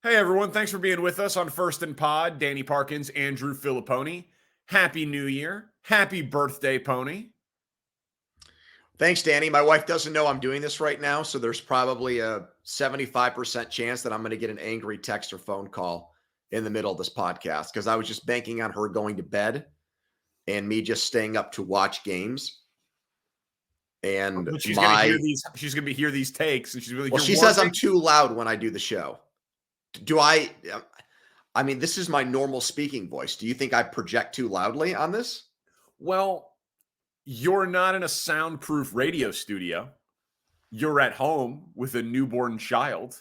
Hey everyone, thanks for being with us on First and Pod. Danny Parkins, Andrew Fillipponi. Happy New Year. Happy birthday, Pony. Thanks, Danny. My wife doesn't know I'm doing this right now, so there's probably a 75% chance that I'm going to get an angry text or phone call in the middle of this podcast because I was just banking on her going to bed and me just staying up to watch games. And But she's gonna hear my these. She's gonna hear these takes, and she's really. well, You're she says I'm warning. too loud when I do the show. Do I? I mean, this is my normal speaking voice. Do you think I project too loudly on this? Well, you're not in a soundproof radio studio. You're at home with a newborn child.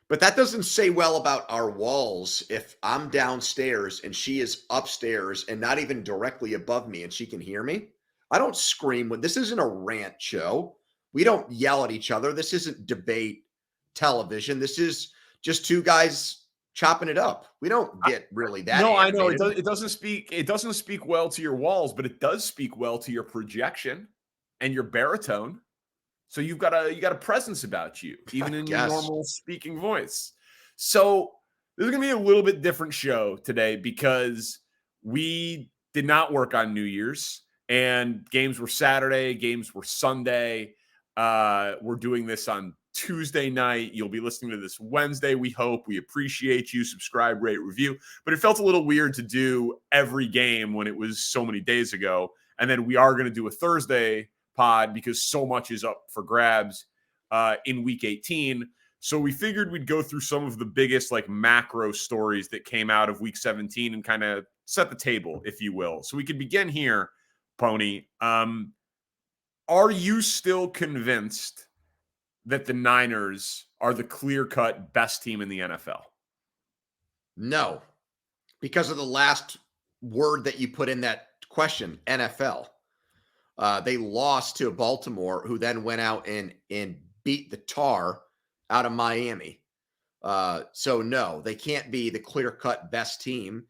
But that doesn't say well about our walls if I'm downstairs and she is upstairs and not even directly above me and she can hear me. I don't scream when this isn't a rant show. We don't yell at each other. This isn't debate television. This is just two guys chopping it up. We don't get really that No, I know animated. it doesn't speak. It doesn't speak well to your walls, but it does speak well to your projection and your baritone. So you got a presence about you, I even in your guess. normal speaking voice. So this is gonna be a little bit different show today because we did not work on New Year's and games were Saturday, games were Sunday. We're doing this on Tuesday night. You'll be listening to this Wednesday. We hope. We appreciate you. Subscribe, rate, review. But it felt a little weird to do every game when it was so many days ago. And then we are going to do a Thursday pod because so much is up for grabs in week 18. So we figured we'd go through some of the biggest like macro stories that came out of week 17 and kind of set the table, if you will. So we could begin here, Pony. Are you still convinced that the Niners are the clear-cut best team in the NFL? No, because of the last word that you put in that question, NFL. They lost to Baltimore, who then went out and beat the tar out of Miami. So no, they can't be the clear-cut best team.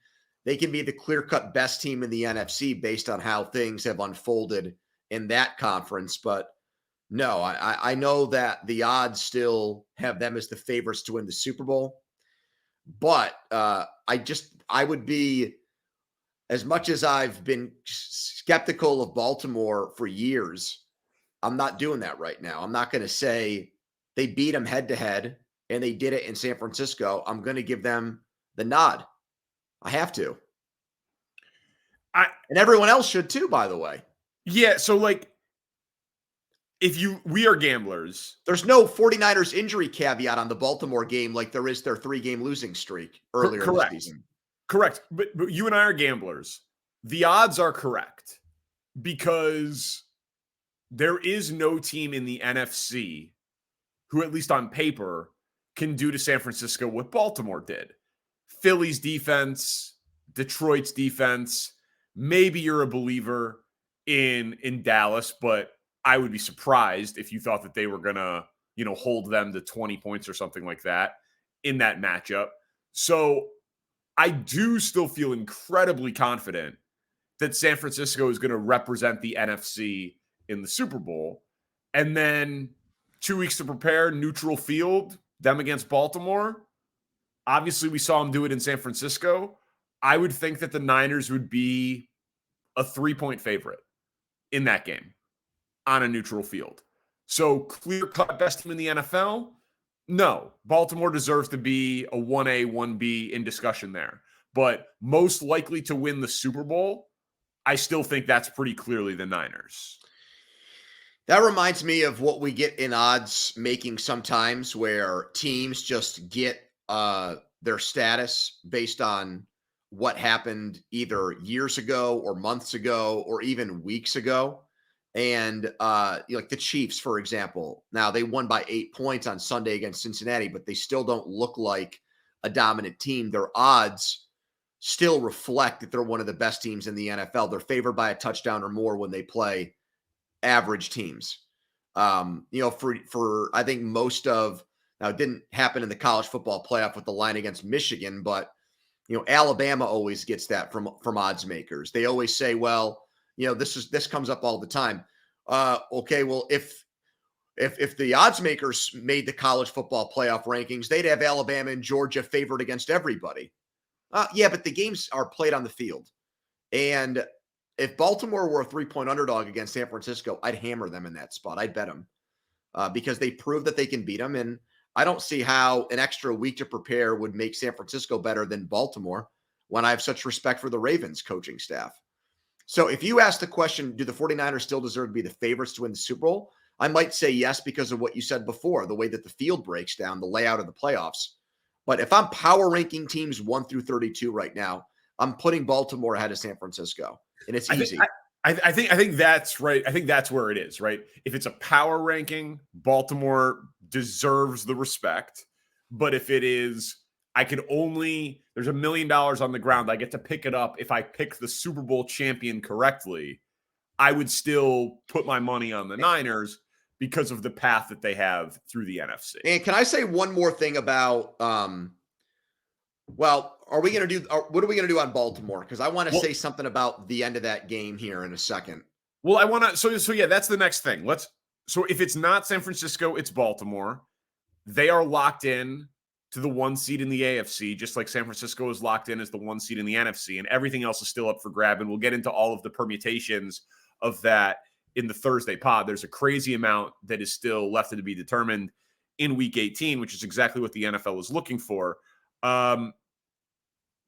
They can be the clear-cut best team in the NFC based on how things have unfolded in that conference. But no, I know that the odds still have them as the favorites to win the Super Bowl. But I would be, as much as I've been skeptical of Baltimore for years, I'm not doing that right now. I'm not going to say they beat them head to head and they did it in San Francisco. I'm going to give them the nod. I have to. And everyone else should too, by the way. Yeah, so like we are gamblers. There's no 49ers injury caveat on the Baltimore game like there is their 3-game losing streak earlier this season. Correct. But you and I are gamblers. The odds are correct because there is no team in the NFC who, at least on paper, can do to San Francisco what Baltimore did. Philly's defense, Detroit's defense. Maybe you're a believer in Dallas, but I would be surprised if you thought that they were going to, hold them to 20 points or something like that in that matchup. So I do still feel incredibly confident that San Francisco is going to represent the NFC in the Super Bowl. And then 2 weeks to prepare, neutral field, them against Baltimore. Obviously, we saw them do it in San Francisco. I would think that the Niners would be a 3-point favorite in that game on a neutral field. So clear-cut best team in the NFL? No. Baltimore deserves to be a 1A, 1B in discussion there. But most likely to win the Super Bowl, I still think that's pretty clearly the Niners. That reminds me of what we get in odds making sometimes where teams just get their status based on what happened either years ago or months ago or even weeks ago. And like the Chiefs, for example, now they won by 8 points on Sunday against Cincinnati, but they still don't look like a dominant team. Their odds still reflect that they're one of the best teams in the NFL. They're favored by a touchdown or more when they play average teams. For I think most of, now it didn't happen in the college football playoff with the line against Michigan, but Alabama always gets that from odds makers. They always say, well, this comes up all the time. Okay, well, if If the odds makers made the college football playoff rankings, they'd have Alabama and Georgia favored against everybody. Yeah, but the games are played on the field. And if Baltimore were a 3-point underdog against San Francisco, I'd hammer them in that spot. I'd bet them because they prove that they can beat them. And I don't see how an extra week to prepare would make San Francisco better than Baltimore when I have such respect for the Ravens coaching staff. So if you ask the question, do the 49ers still deserve to be the favorites to win the Super Bowl? I might say yes because of what you said before, the way that the field breaks down, the layout of the playoffs. But if I'm power ranking teams 1 through 32 right now, I'm putting Baltimore ahead of San Francisco, and it's easy. I think that's right. I think that's where it is, right? If it's a power ranking, Baltimore deserves the respect. But if it is, there's $1 million on the ground, I get to pick it up if I pick the Super Bowl champion correctly, I would still put my money on the Niners because of the path that they have through the NFC. And can I say one more thing about, what are we going to do on Baltimore? Because I want to say something about the end of that game here in a second. Well, I want to, so yeah, that's the next thing. So if it's not San Francisco, it's Baltimore. They are locked in to the 1 seed in the AFC, just like San Francisco is locked in as the 1 seed in the NFC, and everything else is still up for grab. And we'll get into all of the permutations of that in the Thursday pod. There's a crazy amount that is still left to be determined in week 18, which is exactly what the NFL is looking for.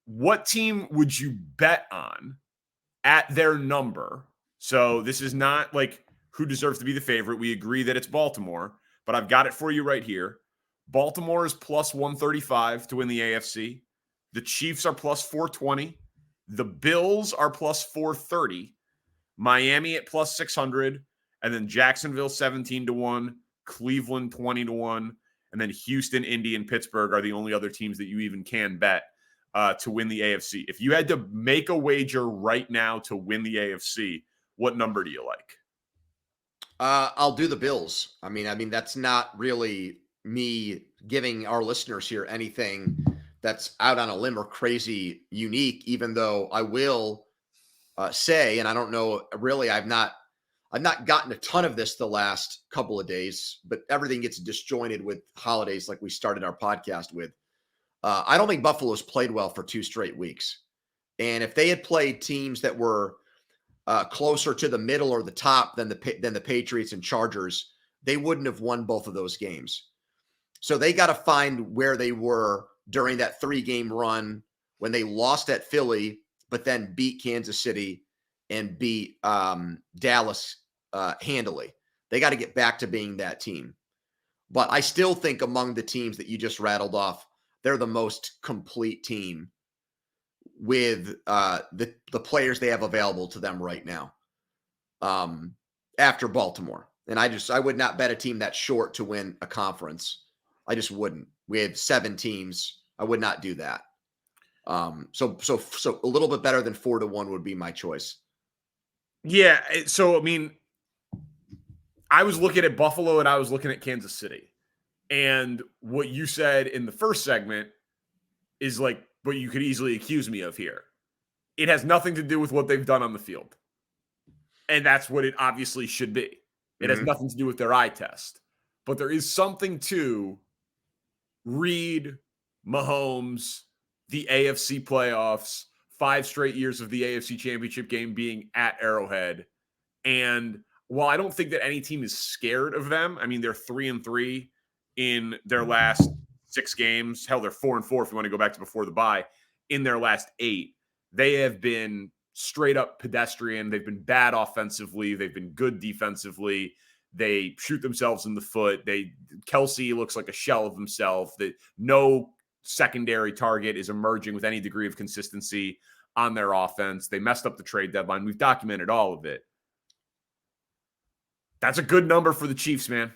What team would you bet on at their number? So this is not like who deserves to be the favorite. We agree that it's Baltimore, but I've got it for you right here. Baltimore is plus 135 to win the AFC. The Chiefs are plus 420. The Bills are plus 430. Miami at plus 600. And then Jacksonville 17-1. Cleveland 20-1. And then Houston, Indy, and Pittsburgh are the only other teams that you even can bet to win the AFC. If you had to make a wager right now to win the AFC, what number do you like? I'll do the Bills. I mean, that's not really me giving our listeners here anything that's out on a limb or crazy unique, even though I will say, and I don't know, really, I've not gotten a ton of this the last couple of days, but everything gets disjointed with holidays like we started our podcast with. I don't think Buffalo's played well for 2 straight weeks. And if they had played teams that were closer to the middle or the top than the Patriots and Chargers, they wouldn't have won both of those games. So they got to find where they were during that 3-game run when they lost at Philly, but then beat Kansas City and beat Dallas handily. They got to get back to being that team. But I still think among the teams that you just rattled off, they're the most complete team with the players they have available to them right now after Baltimore. And I would not bet a team that short to win a conference. I just wouldn't. We have 7 teams. I would not do that. So a little bit better than 4-1 would be my choice. Yeah. So, I mean, I was looking at Buffalo and I was looking at Kansas City. And what you said in the first segment is like what you could easily accuse me of here. It has nothing to do with what they've done on the field. And that's what it obviously should be. It has nothing to do with their eye test. But there is something to Reed, Mahomes, the AFC playoffs, 5 straight years of the AFC championship game being at Arrowhead. And while I don't think that any team is scared of them, I mean, they're 3-3 in their last 6 games. Hell, they're 4-4 if you want to go back to before the bye. In their last 8, they have been straight up pedestrian. They've been bad offensively. They've been good defensively. They shoot themselves in the foot. Kelsey looks like a shell of himself. That no secondary target is emerging with any degree of consistency on their offense. They messed up the trade deadline. We've documented all of it. That's a good number for the Chiefs, man.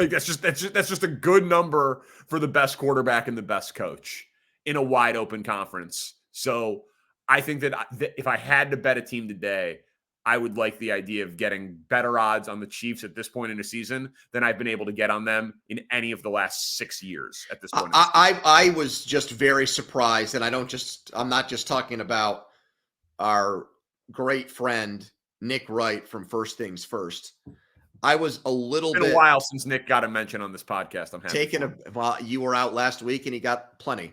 Like that's just a good number for the best quarterback and the best coach in a wide open conference. So I think that if I had to bet a team today, I would like the idea of getting better odds on the Chiefs at this point in the season than I've been able to get on them in any of the last 6 years at this point. I was just very surprised, and I'm not just talking about our great friend Nick Wright from First Things First, I was a little It's been bit a while since Nick got a mention on this podcast. I'm happy. well, you were out last week and he got plenty.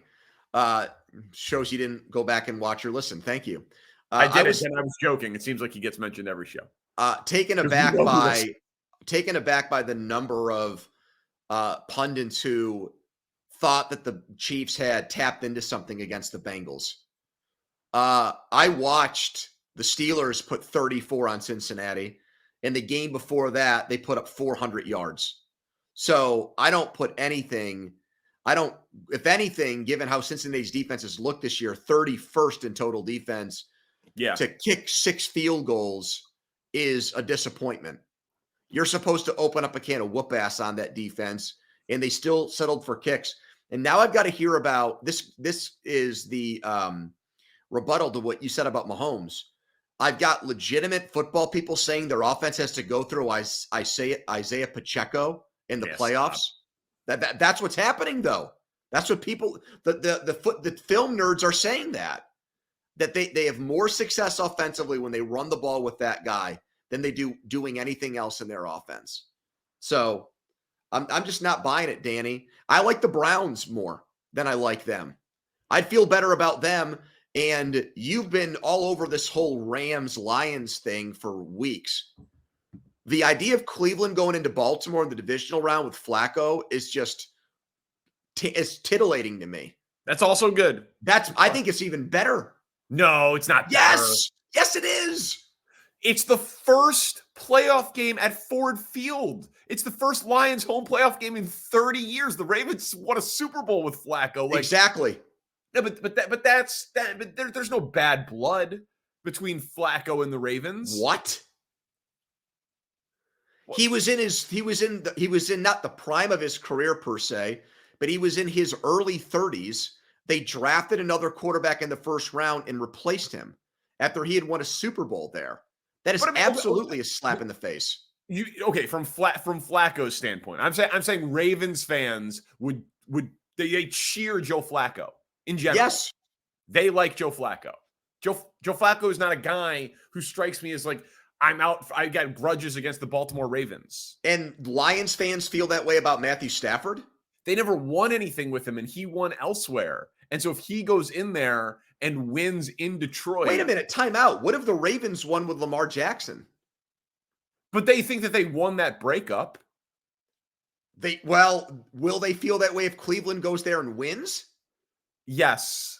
Shows you didn't go back and watch or listen. Thank you. I did it, and I was joking. It seems like he gets mentioned every show. Taken aback by the number of pundits who thought that the Chiefs had tapped into something against the Bengals. I watched the Steelers put 34 on Cincinnati. And the game before that, they put up 400 yards. So if anything, given how Cincinnati's defenses look this year, 31st in total defense, to kick 6 field goals is a disappointment. You're supposed to open up a can of whoop ass on that defense, and they still settled for kicks. And now I've got to hear about this. This is the rebuttal to what you said about Mahomes. I've got legitimate football people saying their offense has to go through Isaiah Pacheco in the playoffs. That's what's happening, though. That's what people, the film nerds are saying that they have more success offensively when they run the ball with that guy than they do doing anything else in their offense. So I'm just not buying it, Danny. I like the Browns more than I like them. I'd feel better about them. And you've been all over this whole Rams-Lions thing for weeks. The idea of Cleveland going into Baltimore in the divisional round with Flacco is just it's titillating to me. That's also good. I think it's even better. No, it's not better. Yes, it is. It's the first playoff game at Ford Field. It's the first Lions home playoff game in 30 years. The Ravens won a Super Bowl with Flacco. Exactly. No, but there's no bad blood between Flacco and the Ravens. What? He was in not the prime of his career per se, but he was in his early 30s. They drafted another quarterback in the first round and replaced him after he had won a Super Bowl there. That is absolutely a slap in the face. From Flacco's standpoint, I'm saying Ravens fans would they cheer Joe Flacco. In general, yes, they like Joe Flacco. Joe Flacco is not a guy who strikes me as like I got grudges against the Baltimore Ravens. And Lions fans feel that way about Matthew Stafford? They never won anything with him, and he won elsewhere. And so if he goes in there and wins in Detroit... Wait a minute, time out. What if the Ravens won with Lamar Jackson? But they think that they won that breakup. Will they feel that way if Cleveland goes there and wins? Yes.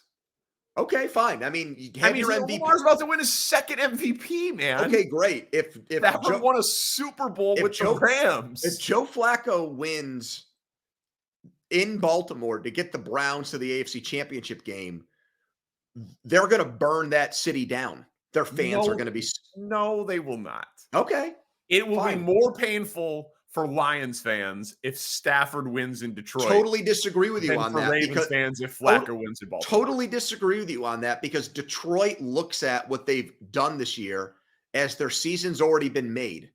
Okay, fine. I mean, your MVP. Lamar's about to win his second MVP, man. Okay, great. If Stafford won a Super Bowl with the Rams. If Joe Flacco wins in Baltimore to get the Browns to the AFC Championship game, they're going to burn that city down. Their fans are going to be... No, they will not. Okay. It will be more painful for Lions fans if Stafford wins in Detroit. Totally disagree with you on that. Ravens fans if Flacco wins in Baltimore. Totally disagree with you on that because Detroit looks at what they've done this year as their season's already been made.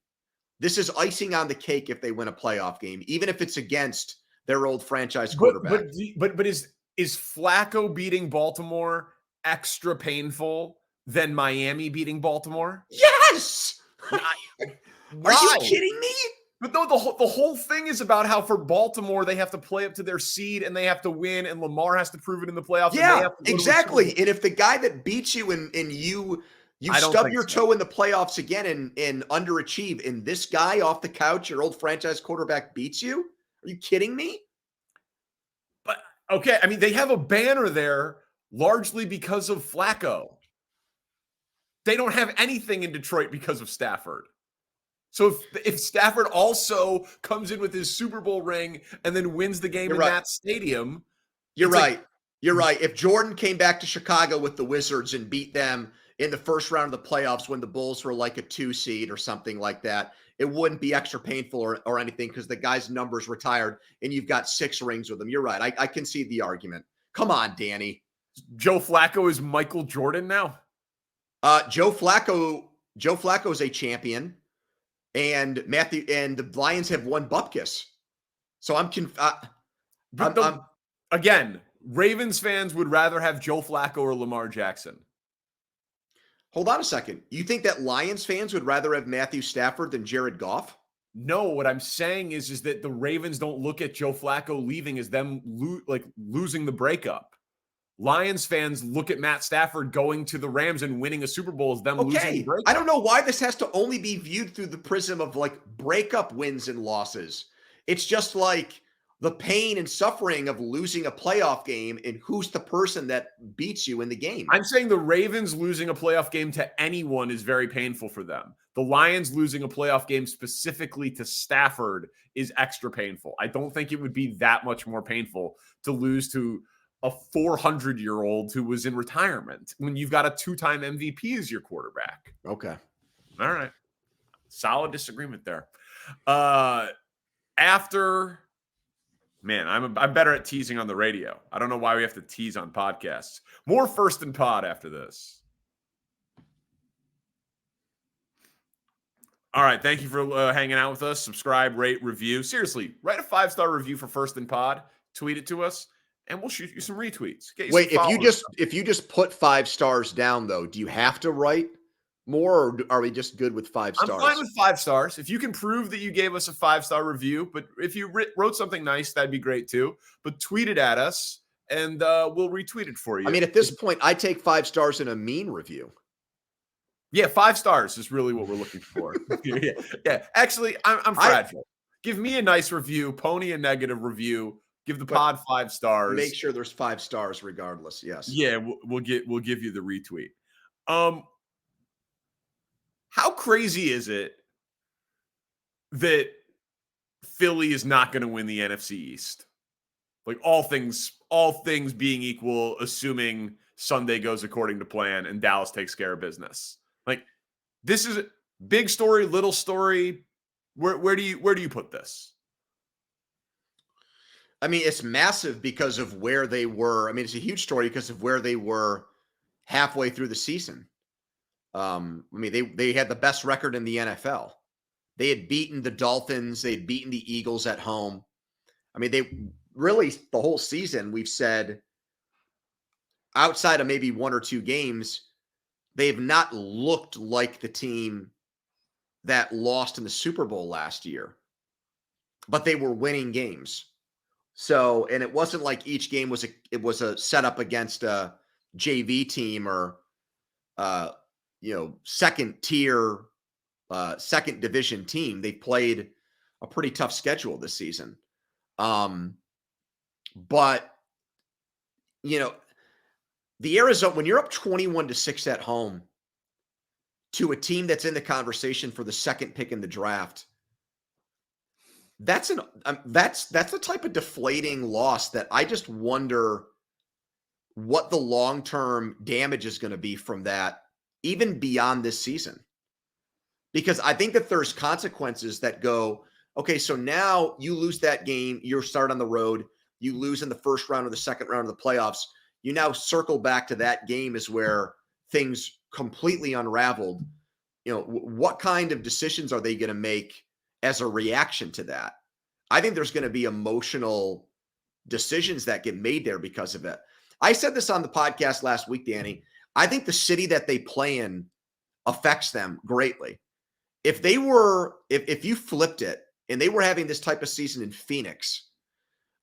This is icing on the cake if they win a playoff game, even if it's against their old franchise quarterback. But is Flacco beating Baltimore extra painful than Miami beating Baltimore? Yes! Are you kidding me? But no, the whole thing is about how for Baltimore, they have to play up to their seed and they have to win, and Lamar has to prove it in the playoffs. Yeah, exactly. And if the guy that beats you and you stub your toe in the playoffs again and underachieve, and this guy off the couch, your old franchise quarterback, beats you, are you kidding me? But, okay, I mean, they have a banner there largely because of Flacco. They don't have anything in Detroit because of Stafford. So if Stafford also comes in with his Super Bowl ring and then wins the game that stadium. You're right. You're right. If Jordan came back to Chicago with the Wizards and beat them in the first round of the playoffs when the Bulls were like a 2 seed or something like that, it wouldn't be extra painful or anything because the guy's numbers retired and you've got 6 rings with him. You're right. I can see the argument. Come on, Danny. Joe Flacco is Michael Jordan now? Joe Flacco is a champion. And the Lions have won Bupkis. So again, Ravens fans would rather have Joe Flacco or Lamar Jackson. Hold on a second. You think that Lions fans would rather have Matthew Stafford than Jared Goff? No, what I'm saying is that the Ravens don't look at Joe Flacco leaving as them losing the breakup. Lions fans look at Matt Stafford going to the Rams and winning a Super Bowl as them losing the Okay. breakup. I don't know why this has to only be viewed through the prism of like breakup wins and losses. It's just like the pain and suffering of losing a playoff game and who's the person that beats you in the game. I'm saying the Ravens losing a playoff game to anyone is very painful for them. The Lions losing a playoff game specifically to Stafford is extra painful. I don't think it would be that much more painful to lose to a 400-year-old who was in retirement when you've got a 2-time MVP as your quarterback. Okay. All right. Solid disagreement there. I'm better at teasing on the radio. I don't know why we have to tease on podcasts. More First and Pod after this. All right. Thank you for hanging out with us. Subscribe, rate, review. Seriously, write a 5-star review for First and Pod. Tweet it to us, and we'll shoot you some retweets. Wait, if you just put 5 stars down, though, do you have to write more, or are we just good with 5 stars? I'm fine with 5 stars. If you can prove that you gave us a 5-star review, but if you wrote something nice, that'd be great too. But tweet it at us, and we'll retweet it for you. I mean, at this point, I take 5 stars in a mean review. Yeah, 5 stars is really what we're looking for. yeah. Actually, I'm fragile. Give me a nice review. Pony a negative review. Give the pod 5 stars. Make sure there's 5 stars regardless. Yes. Yeah, we'll give you the retweet. How crazy is it that Philly is not going to win the NFC East? Like all things being equal, assuming Sunday goes according to plan and Dallas takes care of business. Like this is a big story, little story. Where do you put this? I mean, it's massive because of where they were. I mean, it's a huge story because of where they were halfway through the season. I mean, they had the best record in the NFL. They had beaten the Dolphins. They had beaten the Eagles at home. I mean, they really, the whole season, we've said, outside of maybe 1 or 2 games, they've not looked like the team that lost in the Super Bowl last year. But they were winning games. So, and it wasn't like each game was a setup against a JV team or second tier, second division team. They played a pretty tough schedule this season. But the Arizona, when you're up 21-6 at home to a team that's in the conversation for the second pick in the draft, that's the type of deflating loss that I just wonder what the long-term damage is going to be from that, even beyond this season. Because I think that there's consequences that go, okay, so now you lose that game, you start on the road, you lose in the first round or the second round of the playoffs, you now circle back to that game is where things completely unraveled. What kind of decisions are they going to make as a reaction to that? I think there's going to be emotional decisions that get made there because of it. I said this on the podcast last week, Danny. I think the city that they play in affects them greatly. If you flipped it and they were having this type of season in Phoenix,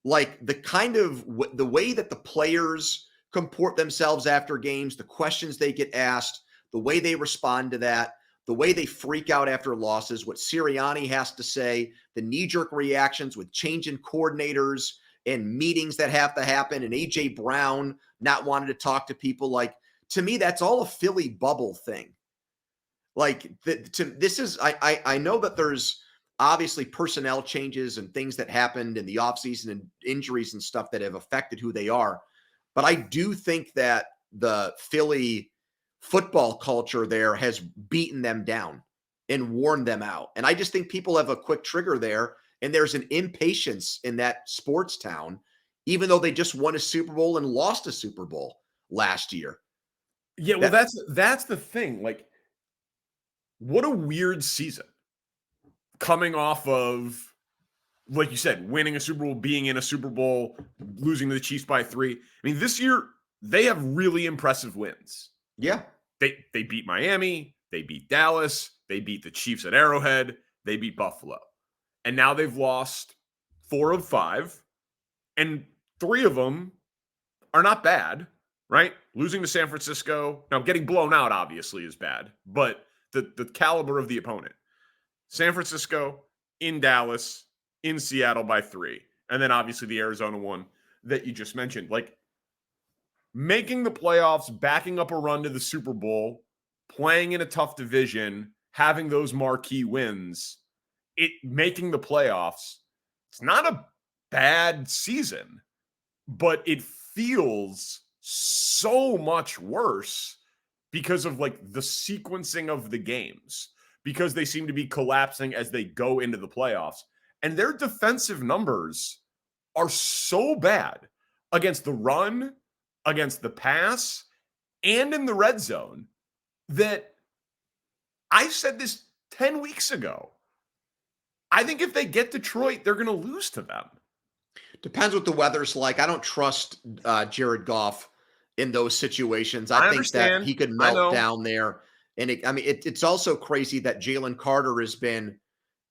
like the way that the players comport themselves after games, the questions they get asked, the way they respond to that, the way they freak out after losses, what Sirianni has to say, the knee-jerk reactions with changing coordinators and meetings that have to happen, and A.J. Brown not wanting to talk to people. Like, to me, that's all a Philly bubble thing. Like, I know that there's obviously personnel changes and things that happened in the offseason and injuries and stuff that have affected who they are. But I do think that the Philly football culture there has beaten them down and worn them out. And I just think people have a quick trigger there, and there's an impatience in that sports town, even though they just won a Super Bowl and lost a Super Bowl last year. Yeah, well, that's the thing. Like, what a weird season coming off of, like you said, winning a Super Bowl, being in a Super Bowl, losing to the Chiefs by 3. I mean, this year they have really impressive wins. Yeah. They beat Miami, they beat Dallas, they beat the Chiefs at Arrowhead, they beat Buffalo. And now they've lost 4 of 5, and 3 of them are not bad, right? Losing to San Francisco, now getting blown out obviously is bad, but the caliber of the opponent. San Francisco, in Dallas, in Seattle by 3, and then obviously the Arizona one that you just mentioned. Like, making the playoffs, backing up a run to the Super Bowl, playing in a tough division, having those marquee wins, making the playoffs, it's not a bad season, but it feels so much worse because of like the sequencing of the games, because they seem to be collapsing as they go into the playoffs. And their defensive numbers are so bad against the run, against the pass, and in the red zone that I said this 10 weeks ago. I think if they get Detroit, they're going to lose to them. Depends what the weather's like. I don't trust Jared Goff in those situations. I think that he could melt down there. And it's also crazy that Jalen Carter has been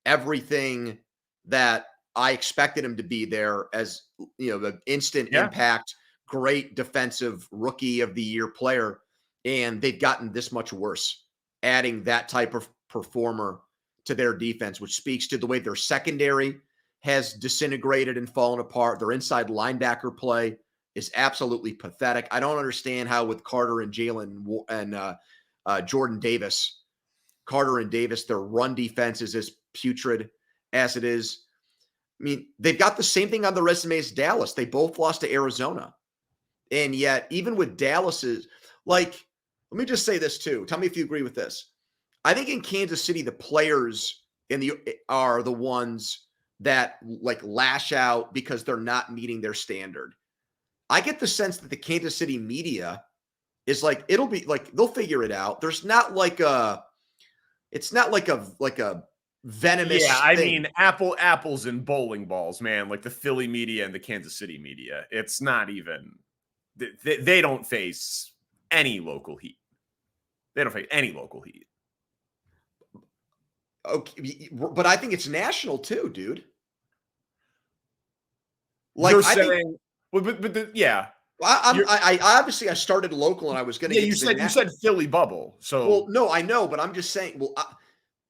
everything that I expected him to be there, as the instant impact, great defensive rookie of the year player. And they've gotten this much worse, adding that type of performer to their defense, which speaks to the way their secondary has disintegrated and fallen apart. Their inside linebacker play is absolutely pathetic. I don't understand how with Carter and Jalen and Jordan Davis, Carter and Davis, their run defense is as putrid as it is. I mean, they've got the same thing on the resume as Dallas. They both lost to Arizona. And yet, even with Dallas's, let me just say this too. Tell me if you agree with this. I think in Kansas City, the players are the ones that lash out because they're not meeting their standard. I get the sense that the Kansas City media is it'll be they'll figure it out. There's not it's not like a venomous. Yeah, I mean, apples and bowling balls, man. Like the Philly media and the Kansas City media. It's not even, they don't face any local heat. They don't face any local heat. Okay, but I think it's national too, dude. You're saying, yeah. I obviously I started local and I was going to. Yeah, you said Philly bubble. So well, no, I know, but I'm just saying. Well,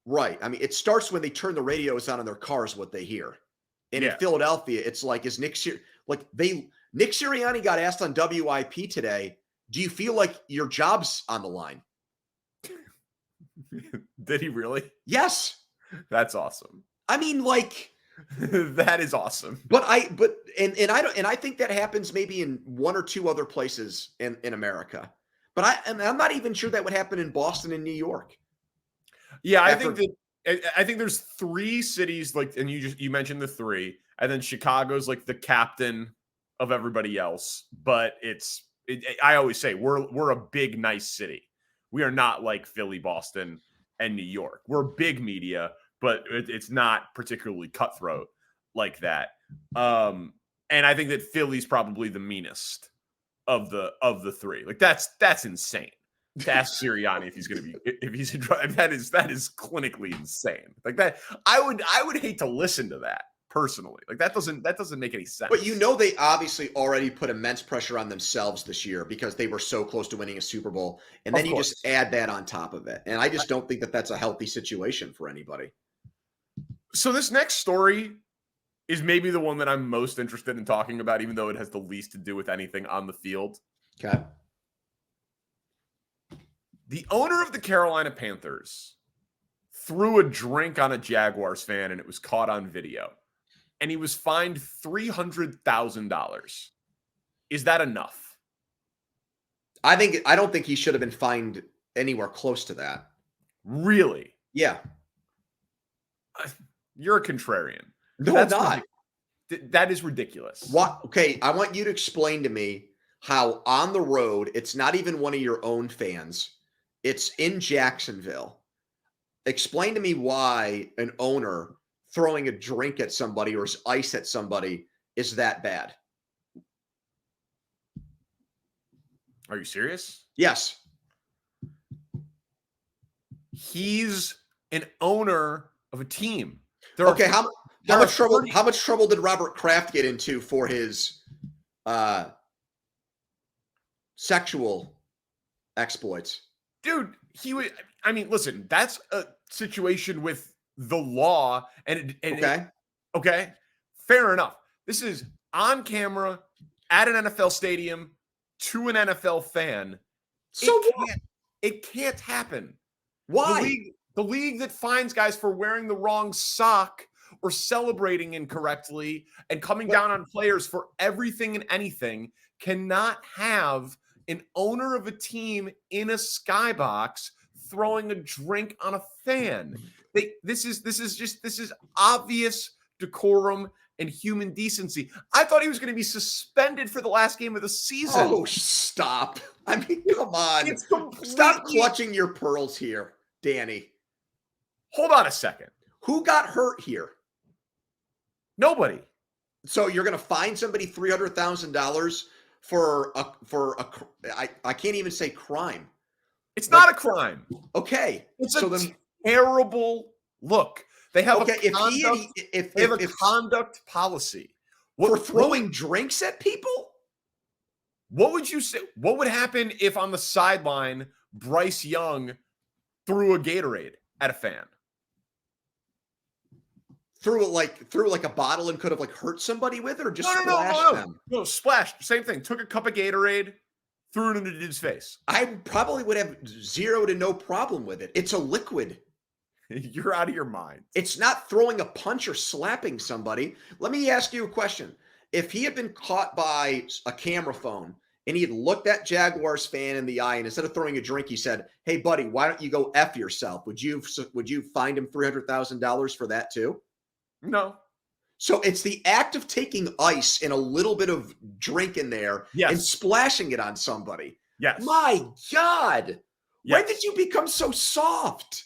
right. I mean, it starts when they turn the radios on in their cars, what they hear. And in Philadelphia, it's is Nick Sirianni got asked on WIP today, do you feel like your job's on the line? Did he really? Yes. That's awesome. I mean, that is awesome. But I think that happens maybe in one or two other places in America. But I'm not even sure that would happen in Boston and New York. Yeah, I think there's 3 cities, and you mentioned the 3, and then Chicago's the captain of everybody else. But I always say we're a big, nice city. We are not like Philly, Boston, and New York. We're big media, but it's not particularly cutthroat like that. And I think that Philly's probably the meanest of the 3. That's insane. To ask Sirianni if he's going to be, if he's that is clinically insane. That I would hate to listen to that personally. That doesn't make any sense. But they obviously already put immense pressure on themselves this year because they were so close to winning a Super Bowl, and then you just add that on top of it. And I just don't think that that's a healthy situation for anybody. So this next story is maybe the one that I'm most interested in talking about, even though it has the least to do with anything on the field. Okay. The owner of the Carolina Panthers threw a drink on a Jaguars fan, and it was caught on video. And he was fined $300,000. Is that enough? I don't think he should have been fined anywhere close to that. Really? Yeah. You're a contrarian. No, I'm not. That is ridiculous. What? Okay, I want you to explain to me how on the road, it's not even one of your own fans. It's in Jacksonville. Explain to me why an owner throwing a drink at somebody or ice at somebody is that bad. Are you serious? Yes. He's an owner of a team. there How are much trouble? 30 How much trouble did Robert Kraft get into for his sexual exploits? Dude, he would. I mean, listen, that's a situation with the law, Okay. okay, fair enough. This is on camera at an NFL stadium to an NFL fan. So what? It can't happen. Why? The league that fines guys for wearing the wrong sock or celebrating incorrectly and coming down on players for everything and anything cannot have an owner of a team in a skybox throwing a drink on a fan. This is obvious decorum and human decency. I thought he was going to be suspended for the last game of the season. Oh, stop. I mean, come on. It's completely... Stop clutching your pearls here, Danny. Hold on a second. Who got hurt here? Nobody. So you're going to fine somebody $300,000 for I can't even say crime. It's not a crime. Okay. It's a terrible look. They have a conduct policy. For throwing drinks at people? What would you say? What would happen if on the sideline Bryce Young threw a Gatorade at a fan? Threw like a bottle and could have like hurt somebody with it, or just splashed them? No, splashed. Same thing. Took a cup of Gatorade, threw it into the dude's face. I probably would have 0 to no problem with it. It's a liquid. You're out of your mind. It's not throwing a punch or slapping somebody. Let me ask you a question. If he had been caught by a camera phone and he had looked that Jaguars fan in the eye, and instead of throwing a drink, he said, "Hey, buddy, why don't you go F yourself?" Would you find him $300,000 for that too? No. So it's the act of taking ice and a little bit of drink in there and splashing it on somebody. Yes. My God. Yes. When did you become so soft?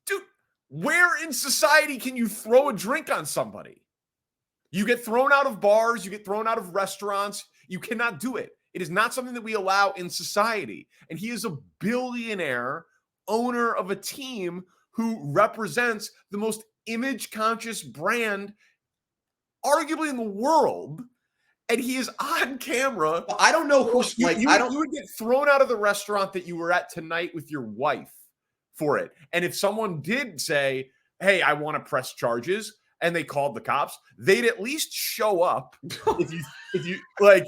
Dude, where in society can you throw a drink on somebody? You get thrown out of bars, you get thrown out of restaurants. You cannot do it. It is not something that we allow in society. And he is a billionaire owner of a team who represents the most image-conscious brand arguably in the world, and he is on camera. Well, I don't know who's you would get thrown out of the restaurant that you were at tonight with your wife for it. And if someone did say, "Hey, I want to press charges," and they called the cops, they'd at least show up. if you like,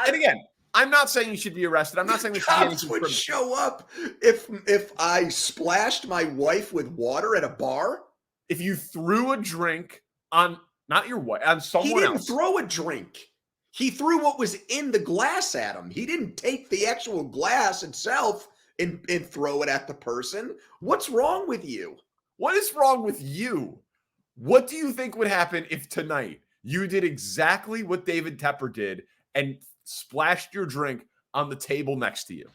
and again, I'm not saying you should be arrested. I'm not saying there should be anything would show up if I splashed my wife with water at a bar. If you threw a drink on not your wife, on someone else. He didn't throw a drink. He threw what was in the glass at him. He didn't take the actual glass itself and throw it at the person. What's wrong with you? What is wrong with you? What do you think would happen if tonight you did exactly what David Tepper did and splashed your drink on the table next to you?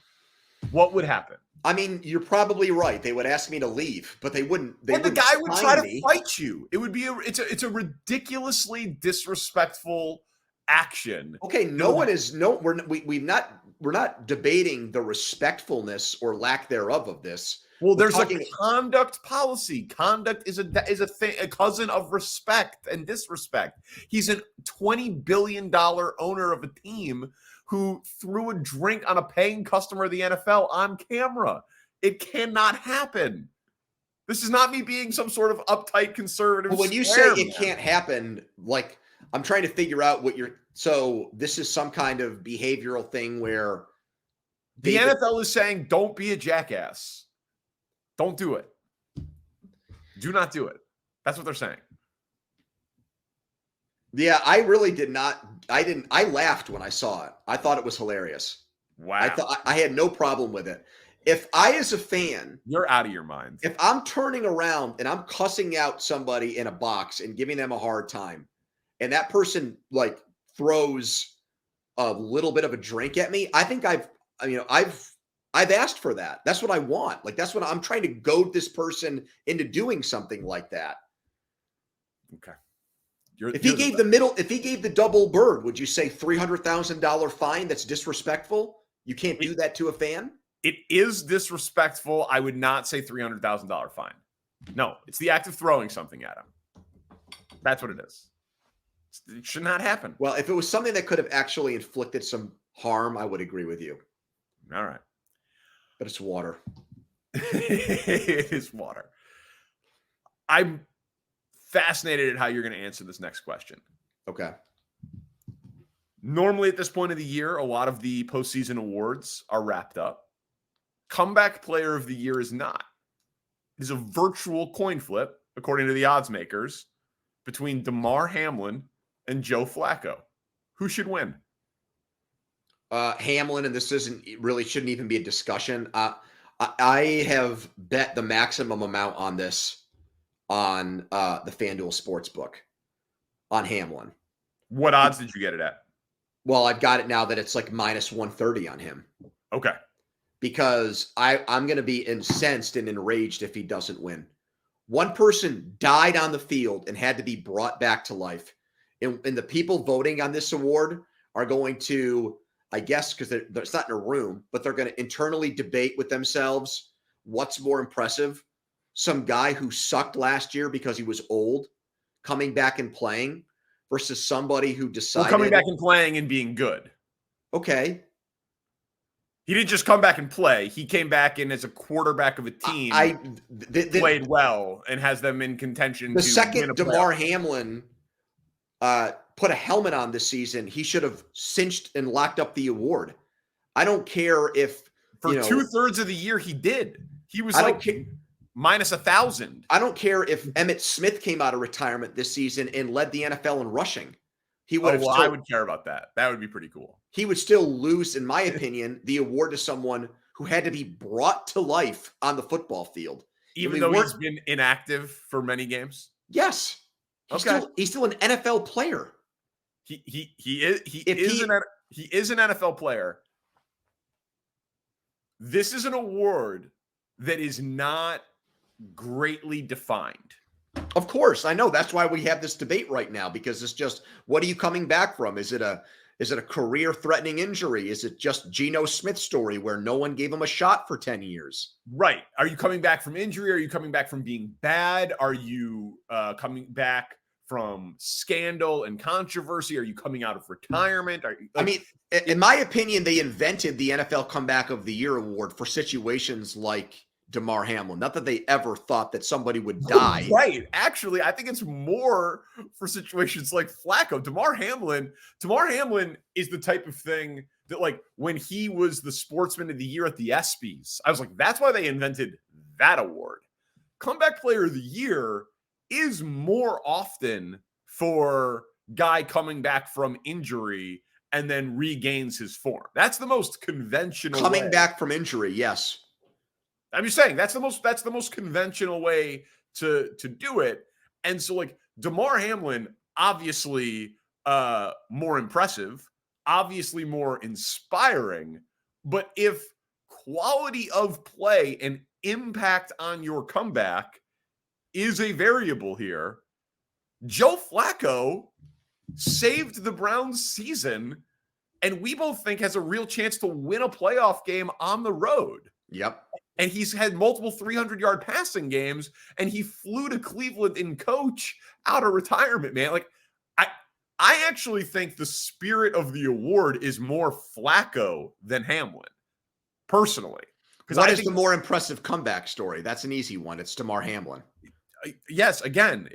What would happen? I mean, you're probably right. They would ask me to leave, but they wouldn't. And the guy would try to fight you. It would be it's a ridiculously disrespectful action. Okay, we're not debating the respectfulness or lack thereof of this. Well, there's a conduct policy. Conduct is a cousin of respect and disrespect. He's a $20 billion owner of a team who threw a drink on a paying customer of the NFL on camera. It cannot happen. This is not me being some sort of uptight conservative. Well, when you say it can't happen, like I'm trying to figure out so this is some kind of behavioral thing where the NFL is saying, don't be a jackass. Don't do it. Do not do it. That's what they're saying. Yeah, I really did not. I laughed when I saw it. I thought it was hilarious. Wow. I had no problem with it. If I, as a fan, you're out of your mind. If I'm turning around and I'm cussing out somebody in a box and giving them a hard time, and that person like throws a little bit of a drink at me, I think I've asked for that. That's what I want. Like, that's what I'm trying to goad this person into doing something like that. Okay. If he gave the double bird, would you say $300,000 fine? That's disrespectful. You can't do that to a fan. It is disrespectful. I would not say $300,000 fine. No, it's the act of throwing something at him. That's what it is. It should not happen. Well, if it was something that could have actually inflicted some harm, I would agree with you. All right. But it's water. It is water. I'm fascinated at how you're going to answer this next question. Okay. Normally at this point of the year, a lot of the postseason awards are wrapped up. Comeback Player of the Year is not. It is a virtual coin flip, according to the odds makers, between Damar Hamlin and Joe Flacco. Who should win? Hamlin, and this shouldn't even be a discussion. I have bet the maximum amount on this on the FanDuel Sportsbook on Hamlin. What odds did you get it at? Well, I've got it now that it's like minus 130 on him. Okay. Because I'm going to be incensed and enraged if he doesn't win. One person died on the field and had to be brought back to life. And the people voting on this award are going to, I guess, because it's not in a room, but they're going to internally debate with themselves what's more impressive. Some guy who sucked last year because he was old coming back and playing versus somebody who decided. Well, coming back and playing and being good. Okay. He didn't just come back and play. He came back in as a quarterback of a team, played well, and has them in contention. The second Damar Hamlin put a helmet on this season, he should have cinched and locked up the award. I don't care if for 2/3 of the year he did. He was minus 1,000. I don't care if Emmitt Smith came out of retirement this season and led the NFL in rushing. He would I would care about that. That would be pretty cool. He would still lose, in my opinion, the award to someone who had to be brought to life on the football field. Even though he's been inactive for many games? Yes. He's still an NFL player. He is an NFL player. This is an award that is not greatly defined. Of course, I know. That's why we have this debate right now, because it's just, what are you coming back from? Is it a career-threatening injury? Is it just Geno Smith's story where no one gave him a shot for 10 years? Right. Are you coming back from injury? Are you coming back from being bad? Are you coming back from scandal and controversy? Are you coming out of retirement? In my opinion, they invented the NFL Comeback of the Year award for situations like Damar Hamlin. Not that they ever thought that somebody would die. Right. Actually, I think it's more for situations like Flacco. Damar Hamlin is the type of thing that, like, when he was the Sportsman of the Year at the ESPYs, I was like, that's why they invented that award. Comeback Player of the Year is more often for guy coming back from injury and then regains his form. That's the most conventional Coming back from injury, yes. I'm just saying that's the most conventional way to do it. And so, like, Damar Hamlin, obviously more impressive, obviously more inspiring. But if quality of play and impact on your comeback is a variable here, Joe Flacco saved the Browns season, and we both think has a real chance to win a playoff game on the road. Yep. And he's had multiple 300-yard passing games, and he flew to Cleveland in coach out of retirement, man. Like, I actually think the spirit of the award is more Flacco than Hamlin, personally. What is the more impressive comeback story? That's an easy one. It's Damar Hamlin. Yes, again,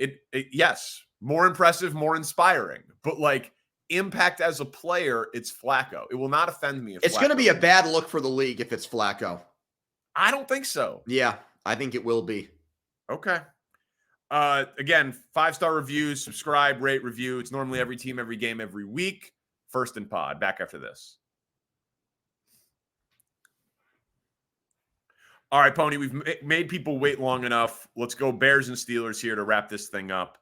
yes, more impressive, more inspiring. But, like, impact as a player, it's Flacco. It will not offend me if it's going to be a bad look for the league if it's Flacco. I don't think so. Yeah, I think it will be. Okay. Again, 5-star reviews, subscribe, rate, review. It's normally every team, every game, every week. First and Pod. Back after this. All right, Pony, we've made people wait long enough. Let's go Bears and Steelers here to wrap this thing up.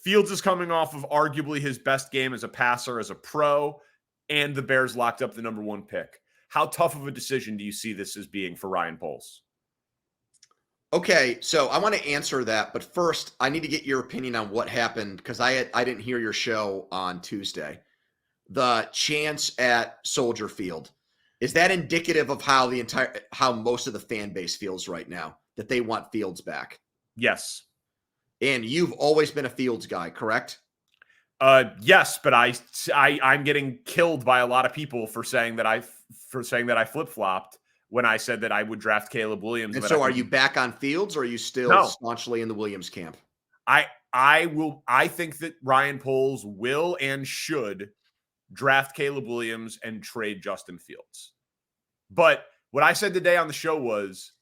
Fields is coming off of arguably his best game as a passer, as a pro, and the Bears locked up the number 1 pick. How tough of a decision do you see this as being for Ryan Poles? Okay, so I want to answer that, but first I need to get your opinion on what happened, because I didn't hear your show on Tuesday. The chance at Soldier Field, is that indicative of how most of the fan base feels right now, that they want Fields back? Yes. And you've always been a Fields guy, correct? Yes, but I'm getting killed by a lot of people for saying that I flip-flopped when I said that I would draft Caleb Williams. And But so are you back on Fields, or are you still no, staunchly in the Williams camp? I think that Ryan Poles will and should draft Caleb Williams and trade Justin Fields. But what I said today on the show was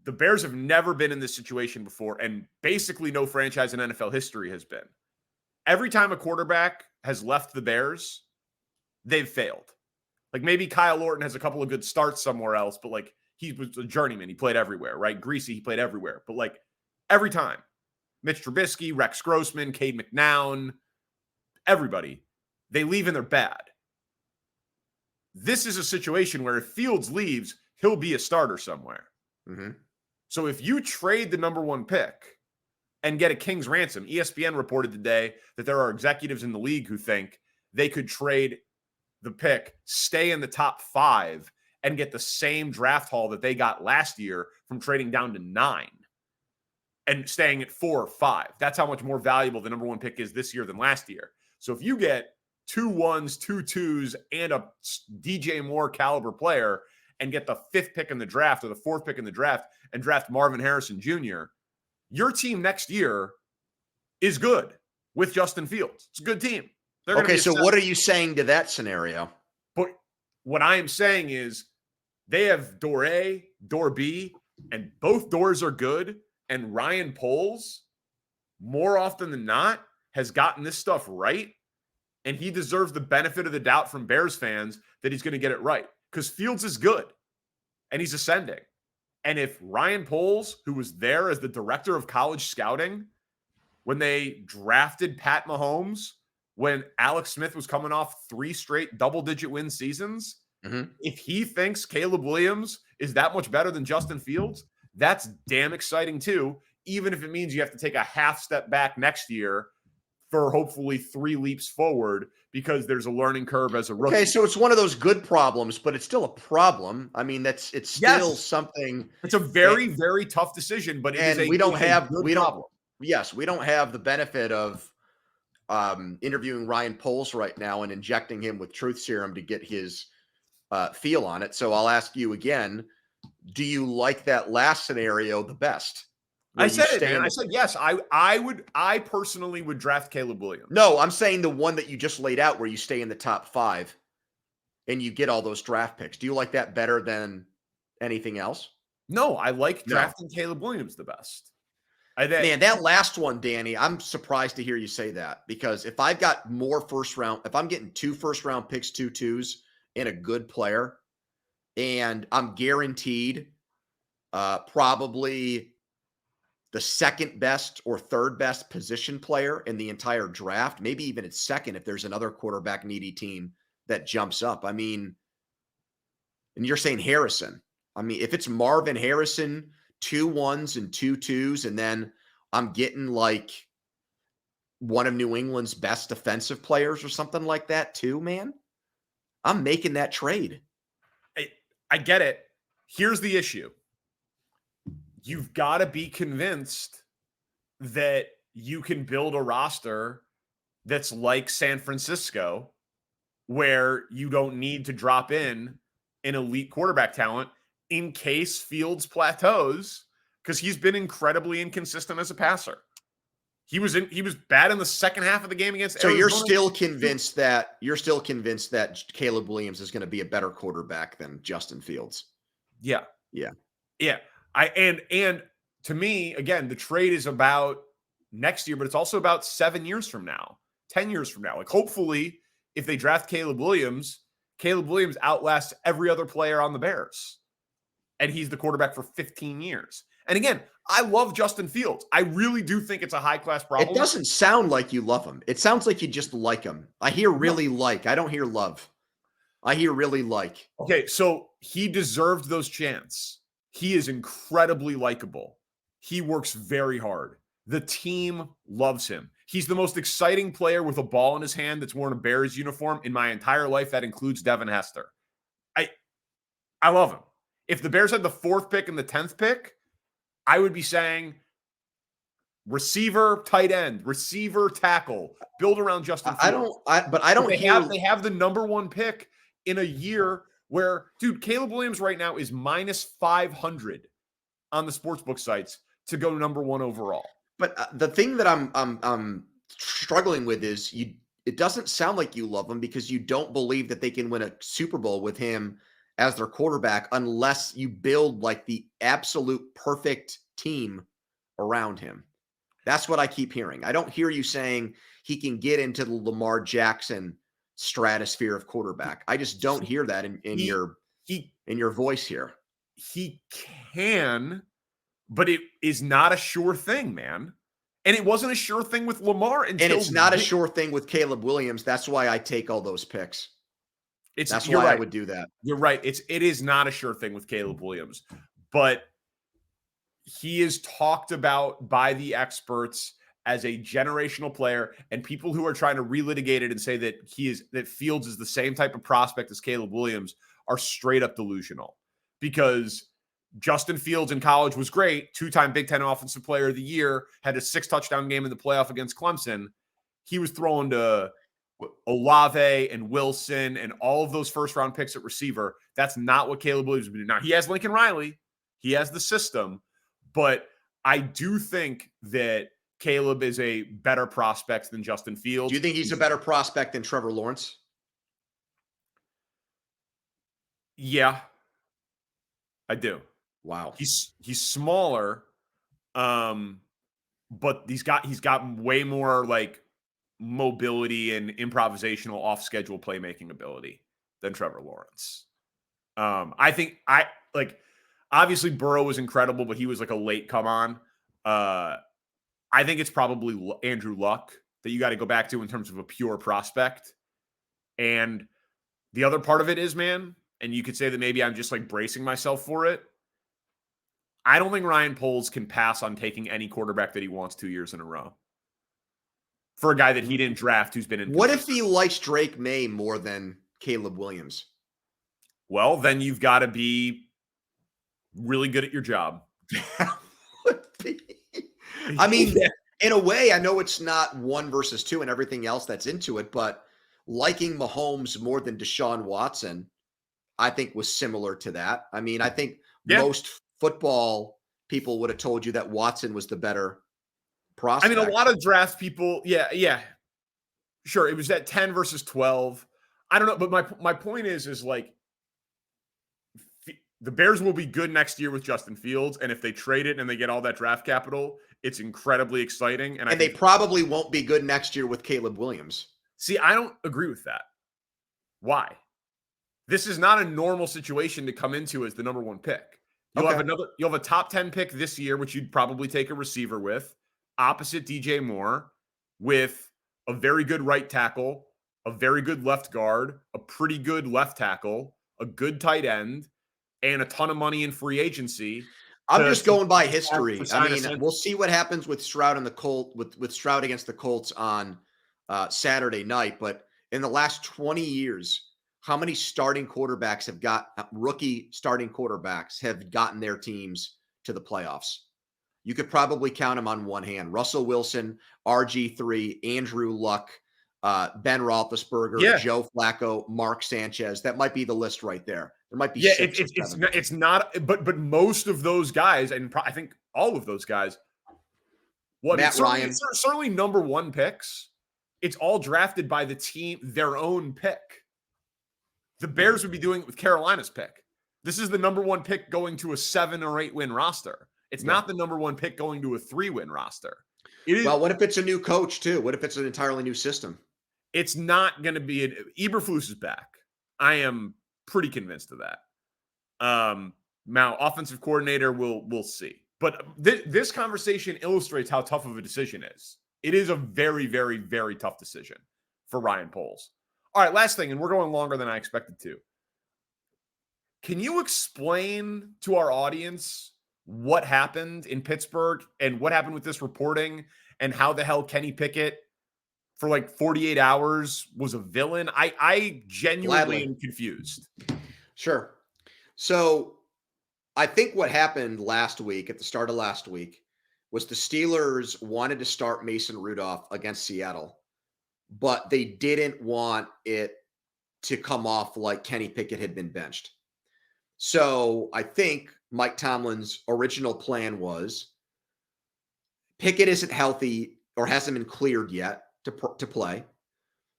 the Bears have never been in this situation before, and basically no franchise in NFL history has been. Every time a quarterback has left the Bears, they've failed. Like maybe Kyle Orton has a couple of good starts somewhere else, but like he was a journeyman. He played everywhere, right? Greasy, he played everywhere. But like every time, Mitch Trubisky, Rex Grossman, Cade McNown, everybody, they leave and they're bad. This is a situation where if Fields leaves, he'll be a starter somewhere. Mm-hmm. So if you trade the number 1 pick and get a king's ransom, ESPN reported today that there are executives in the league who think they could trade the pick, stay in the top 5, and get the same draft haul that they got last year from trading down to 9 and staying at 4 or 5. That's how much more valuable the number 1 pick is this year than last year. So if you get 2 1s, 2 2s, and a DJ Moore caliber player and get the 5th pick in the draft or the 4th pick in the draft and draft Marvin Harrison Jr., your team next year is good with Justin Fields. It's a good team. Okay, so what are you saying to that scenario? But what I am saying is they have door A, door B, and both doors are good. And Ryan Poles, more often than not, has gotten this stuff right. And he deserves the benefit of the doubt from Bears fans that he's going to get it right. Because Fields is good and he's ascending. And if Ryan Poles, who was there as the director of college scouting when they drafted Pat Mahomes, when Alex Smith was coming off 3 straight double-digit win seasons, if he thinks Caleb Williams is that much better than Justin Fields, that's damn exciting too, even if it means you have to take a half step back next year for hopefully 3 leaps forward because there's a learning curve as a rookie. Okay, so it's one of those good problems, but it's still a problem. I mean, it's still something. It's a very, very tough decision, but we don't have the benefit of interviewing Ryan Poles right now and injecting him with truth serum to get his feel on it. So I'll ask you again, do you like that last scenario the best? I said it, man. I said yes. I personally would draft Caleb Williams. No, I'm saying the one that you just laid out where you stay in the top 5 and you get all those draft picks. Do you like that better than anything else? No, I like drafting Caleb Williams the best. Man, that last one, Danny, I'm surprised to hear you say that, because if I've got more first round, if I'm getting 2 first round picks, 2 2s, and a good player, and I'm guaranteed probably the second best or third best position player in the entire draft, maybe even at second if there's another quarterback needy team that jumps up. I mean, and you're saying Harrison. I mean, if it's Marvin Harrison, 2 1s and 2 2s, and then I'm getting like one of New England's best defensive players or something like that too, man, I'm making that trade. I get it. Here's the issue. You've got to be convinced that you can build a roster that's like San Francisco, where you don't need to drop in an elite quarterback talent in case Fields plateaus, because he's been incredibly inconsistent as a passer. He was bad in the second half of the game against So Arizona. You're still convinced that Caleb Williams is going to be a better quarterback than Justin Fields. Yeah. Yeah. And to me, again, the trade is about next year, but it's also about 7 years from now, 10 years from now. Like, hopefully, if they draft Caleb Williams outlasts every other player on the Bears, and he's the quarterback for 15 years. And again, I love Justin Fields. I really do think it's a high-class problem. It doesn't sound like you love him. It sounds like you just like him. I hear really like. I don't hear love. I hear really like. Okay, so he deserved those chances. He is incredibly likable. He works very hard. The team loves him. He's the most exciting player with a ball in his hand that's worn a Bears uniform in my entire life. That includes Devin Hester. I love him. If the Bears had the 4th pick and the 10th pick, I would be saying receiver, tight end, receiver, tackle, build around Justin Fields. I don't hear. They have the number one pick in a year where, dude, Caleb Williams right now is minus 500 on the sportsbook sites to go number one overall. But the thing that I'm struggling with is it doesn't sound like you love him because you don't believe that they can win a Super Bowl with him as their quarterback unless you build like the absolute perfect team around him. That's what I keep hearing. I don't hear you saying he can get into the Lamar Jackson stratosphere of quarterback. I just don't hear that in your voice here. He can, but it is not a sure thing, man. And it wasn't a sure thing with Lamar until. And it's not a sure thing with Caleb Williams. That's why I take all those picks. That's why I would do that. You're right. It is not a sure thing with Caleb Williams, but he is talked about by the experts as a generational player, and people who are trying to relitigate it and say that Fields is the same type of prospect as Caleb Williams are straight up delusional, because Justin Fields in college was great, 2-time Big Ten Offensive Player of the Year, had a 6-touchdown game in the playoff against Clemson. He was throwing to Olave and Wilson and all of those first-round picks at receiver. That's not what Caleb Williams would do. Now, he has Lincoln Riley. He has the system. But I do think that Caleb is a better prospect than Justin Fields. Do you think he's a better prospect than Trevor Lawrence? Yeah, I do. Wow. He's smaller, but he's got way more like mobility and improvisational off-schedule playmaking ability than Trevor Lawrence. I think obviously Burrow was incredible, but he was like a late come on. I think it's probably Andrew Luck that you got to go back to in terms of a pure prospect. And the other part of it is, man, and you could say that maybe I'm just like bracing myself for it. I don't think Ryan Poles can pass on taking any quarterback that he wants 2 years in a row for a guy that he didn't draft who's been in. What if he likes Drake May more than Caleb Williams? Well, then you've got to be really good at your job. I mean, in a way, I know it's not 1 versus 2 and everything else that's into it, but liking Mahomes more than Deshaun Watson, I think was similar to that. I mean, I think most football people would have told you that Watson was the better prospect. I mean, a lot of draft people, yeah. Sure, it was that 10 versus 12. I don't know, but my point is like the Bears will be good next year with Justin Fields, and if they trade it and they get all that draft capital, it's incredibly exciting. And they probably won't be good next year with Caleb Williams. See, I don't agree with that. Why? This is not a normal situation to come into as the number one pick. You'll have a top 10 pick this year, which you'd probably take a receiver with, opposite DJ Moore, with a very good right tackle, a very good left guard, a pretty good left tackle, a good tight end, and a ton of money in free agency. I'm just going by history. I mean, we'll see what happens with Stroud and the Colts, with Stroud against the Colts on Saturday night. But in the last 20 years, how many rookie starting quarterbacks have gotten their teams to the playoffs? You could probably count them on one hand. Russell Wilson, RG3, Andrew Luck, Ben Roethlisberger, Joe Flacco, Mark Sanchez. That might be the list right there. There might be six or seven. It's not, but most of those guys, and I think all of those guys, Ryan, certainly number one picks. It's all drafted by the team, their own pick. The Bears would be doing it with Carolina's pick. This is the number one pick going to a 7 or 8 win roster. It's not the number one pick going to a 3-win roster. Well, what if it's a new coach too? What if it's an entirely new system? It's not going to be Eberflus is back. I am pretty convinced of that. Now, offensive coordinator, we'll see. But this conversation illustrates how tough of a decision is. It is a very, very, very tough decision for Ryan Poles. All right, last thing, and we're going longer than I expected to. Can you explain to our audience what happened in Pittsburgh and what happened with this reporting and how the hell Kenny Pickett for like 48 hours was a villain? I genuinely am confused. Sure. So I think what happened last week, at the start of last week, was the Steelers wanted to start Mason Rudolph against Seattle, but they didn't want it to come off like Kenny Pickett had been benched. So I think Mike Tomlin's original plan was Pickett isn't healthy or hasn't been cleared yet to play.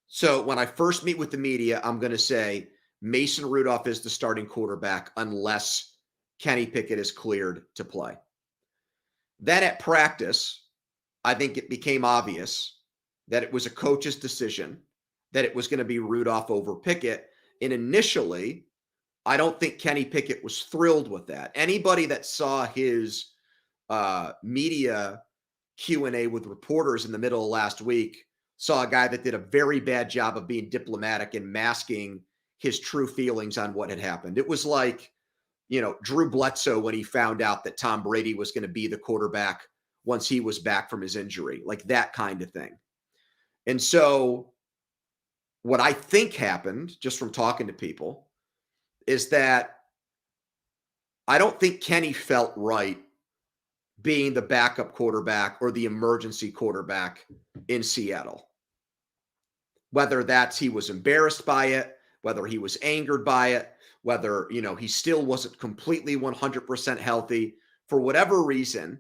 So when I first meet with the media, I'm going to say Mason Rudolph is the starting quarterback unless Kenny Pickett is cleared to play. Then at practice, I think it became obvious that it was a coach's decision that it was going to be Rudolph over Pickett. And initially, I don't think Kenny Pickett was thrilled with that. Anybody that saw his media Q&A with reporters in the middle of last week saw a guy that did a very bad job of being diplomatic and masking his true feelings on what had happened. It was like, Drew Bledsoe when he found out that Tom Brady was going to be the quarterback once he was back from his injury, like that kind of thing. And so what I think happened, just from talking to people, is that I don't think Kenny felt right being the backup quarterback or the emergency quarterback in Seattle. Whether that's he was embarrassed by it, whether he was angered by it, whether, he still wasn't completely 100% healthy. For whatever reason,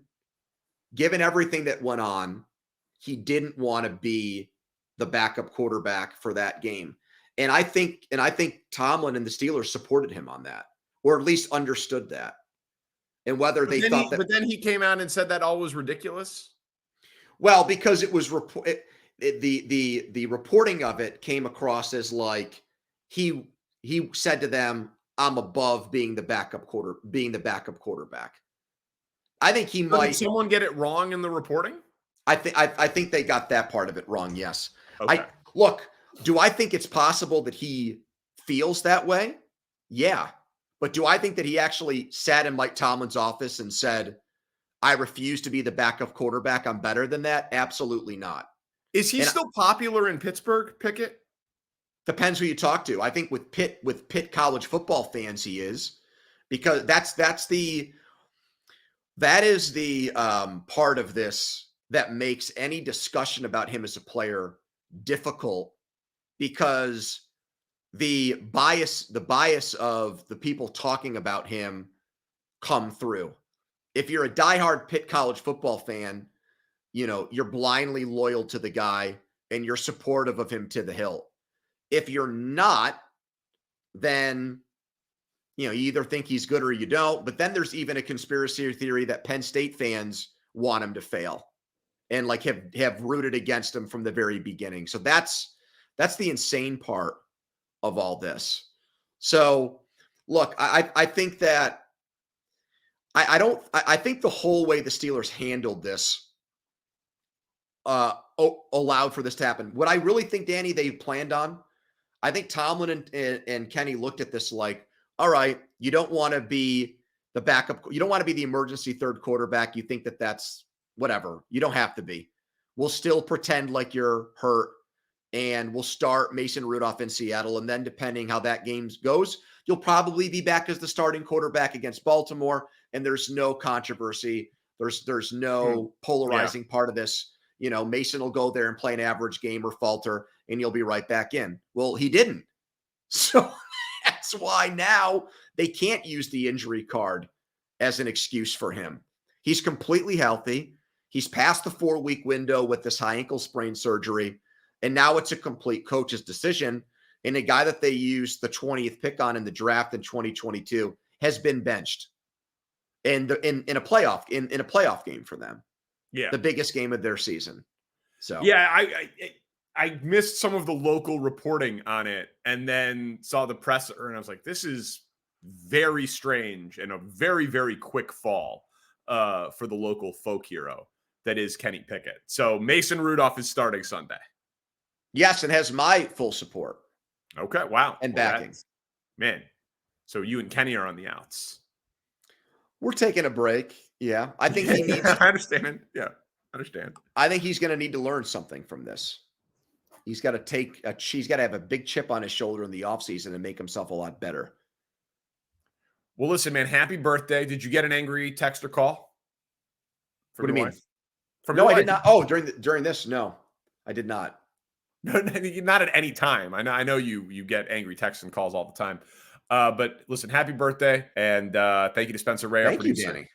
given everything that went on, he didn't want to be the backup quarterback for that game. And I think Tomlin and the Steelers supported him on that, or at least understood that. And whether they thought that. But then he came out and said that all was ridiculous. Well, because it was the reporting of it came across as like he said to them, "I'm above being the backup quarterback." I think he might. Did someone get it wrong in the reporting? I think they got that part of it wrong. Yes. Okay. Look. Do I think it's possible that he feels that way? Yeah. But do I think that he actually sat in Mike Tomlin's office and said, "I refuse to be the backup quarterback. I'm better than that"? Absolutely not. Is he still popular in Pittsburgh, Pickett? Depends who you talk to. I think with Pitt college football fans, he is, because that is the part of this that makes any discussion about him as a player difficult, because the bias of the people talking about him come through. If you're a diehard Pitt college football fan, you're blindly loyal to the guy and you're supportive of him to the hilt. If you're not, then, you either think he's good or you don't. But then there's even a conspiracy theory that Penn State fans want him to fail and like have rooted against him from the very beginning. So that's the insane part of all this. So look, I think that I think the whole way the Steelers handled this allowed for this to happen. What I really think, Danny, they planned on, I think Tomlin and Kenny looked at this like, all right, you don't want to be the backup. You don't want to be the emergency third quarterback. You think that that's whatever. You don't have to be. We'll still pretend like you're hurt, and we'll start Mason Rudolph in Seattle. And then depending how that game goes, you'll probably be back as the starting quarterback against Baltimore. And there's no controversy. There's no polarizing part of this. Mason will go there and play an average game or falter, and you'll be right back in. Well, he didn't. So that's why now they can't use the injury card as an excuse for him. He's completely healthy. He's past the 4-week window with this high ankle sprain surgery. And now it's a complete coach's decision. And a guy that they used the 20th pick on in the draft in 2022 has been benched in a playoff game for them. Yeah. The biggest game of their season. So yeah, I missed some of the local reporting on it and then saw the presser, and I was like, this is very strange and a very, very quick fall for the local folk hero that is Kenny Pickett. So Mason Rudolph is starting Sunday. Yes, and has my full support. Okay, wow. And backing. Man, so you and Kenny are on the outs. We're taking a break. Yeah, I think he needs. I understand. Yeah, I understand. I think he's going to need to learn something from this. He's got to have a big chip on his shoulder in the offseason and make himself a lot better. Well, listen, man, happy birthday. Did you get an angry text or call? What do you your mean? wife? From No, your I did wife? not. Oh, during this, no, I did not. No, not at any time. I know you get angry texts and calls all the time. But listen, happy birthday, and thank you to Spencer Ray, our Thank you, producer. Danny.